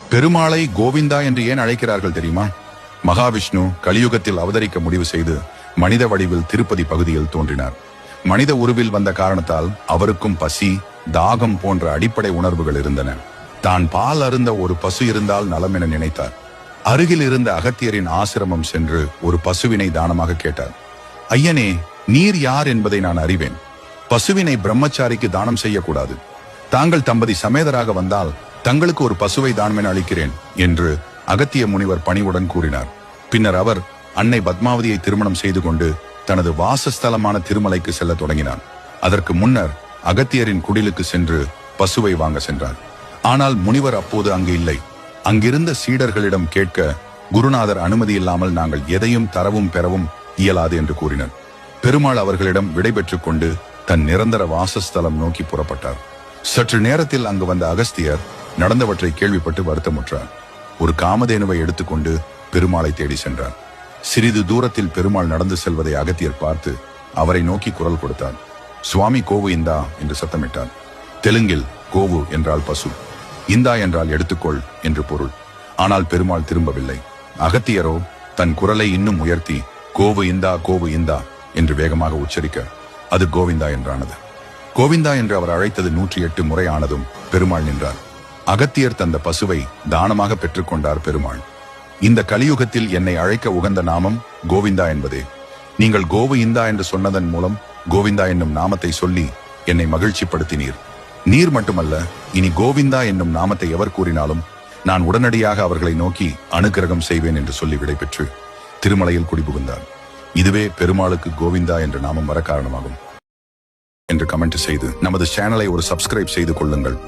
பெருமாளை கோவிந்தா என்று ஏன் அழைக்கிறார்கள் தெரியுமா? மகாவிஷ்ணு கலியுகத்தில் அவதரிக்க முடிவு செய்து மனித வடிவில் திருப்பதி பகுதியில் தோன்றினார். மனித உருவில் வந்த காரணத்தால் அவருக்கும் பசி, தாகம் போன்ற அடிப்படை உணர்வுகள் இருந்தன. தான் பால் அருந்த ஒரு பசு இருந்தால் நலம் என நினைத்தார். அருகில் இருந்த அகத்தியரின் ஆசிரமம் சென்று ஒரு பசுவினை தானமாக கேட்டார். ஐயனே, நீர் யார் என்பதை நான் அறிவேன். பசுவினை பிரம்மச்சாரிக்கு தானம் செய்யக்கூடாது. தாங்கள் தம்பதி சமேதராக வந்தால் தங்களுக்கு ஒரு பசுவை தானமென அளிக்கிறேன் என்று அகத்திய முனிவர் பணிவுடன் கூறினார். பின்னர் அவர் அன்னை பத்மாவதியை திருமணம் செய்து கொண்டு தனது வாசஸ்தலமான திருமலைக்கு செல்ல தொடங்கினார். அதற்கு முன்னர் அகத்தியரின் குடிலுக்கு சென்று பசுவை வாங்க சென்றார். ஆனால் முனிவர் அப்போது அங்கு இல்லை. அங்கிருந்த சீடர்களிடம் கேட்க குருநாதர் அனுமதி இல்லாமல் நாங்கள் எதையும் தரவும் பெறவும் இயலாது என்று கூறினர். பெருமாள் அவர்களிடம் விடைபெற்றுக் கொண்டு தன் நிரந்தர வாசஸ்தலம் நோக்கி புறப்பட்டார். சற்று நேரத்தில் அங்கு வந்த அகஸ்தியர் நடந்தவற்றை கேள்விப்பட்டு வருத்தமுற்றார். ஒரு காமதேனுவை எடுத்துக்கொண்டு பெருமாளை தேடி சென்றார். சிறிது தூரத்தில் பெருமாள் நடந்து செல்வதை அகத்தியர் பார்த்து அவரை நோக்கி குரல் கொடுத்தார். சுவாமி கோவு இந்தா என்று சத்தமிட்டார். தெலுங்கில் கோவு என்றால் பசு, இந்தா என்றால் எடுத்துக்கொள் என்று பொருள். ஆனால் பெருமாள் திரும்பவில்லை. அகத்தியரோ தன் குரலை இன்னும் உயர்த்தி கோவு இந்தா என்று வேகமாக உச்சரிக்க அது கோவிந்தா என்றானது. கோவிந்தா என்று அவர் அழைத்தது 108 முறை ஆனதும் பெருமாள் நின்றார். அகத்தியர் தந்த பசுவை தானமாக பெற்றுக்கொண்டார். பெருமாள், இந்த கலியுகத்தில் என்னை அழைக்க உகந்த நாமம் கோவிந்தா என்பதே. நீங்கள் கோவு இந்தா என்று சொன்னதன் மூலம் கோவிந்தா என்னும் நாமத்தை சொல்லி என்னை மகிழ்ச்சிப்படுத்தினீர். நீர் மட்டுமல்ல, இனி கோவிந்தா என்னும் நாமத்தை எவர் கூறினாலும் நான் உடனடியாக அவர்களை நோக்கி அனுக்கிரகம் செய்வேன் என்று சொல்லி விடைபெற்று திருமலையில் குடிபுகுந்தார். இதுவே பெருமாளுக்கு கோவிந்தா என்ற நாமம் வர காரணமாகும் என்று கமெண்ட் செய்து நமது சேனலை ஒரு சப்ஸ்கிரைப் செய்து கொள்ளுங்கள்.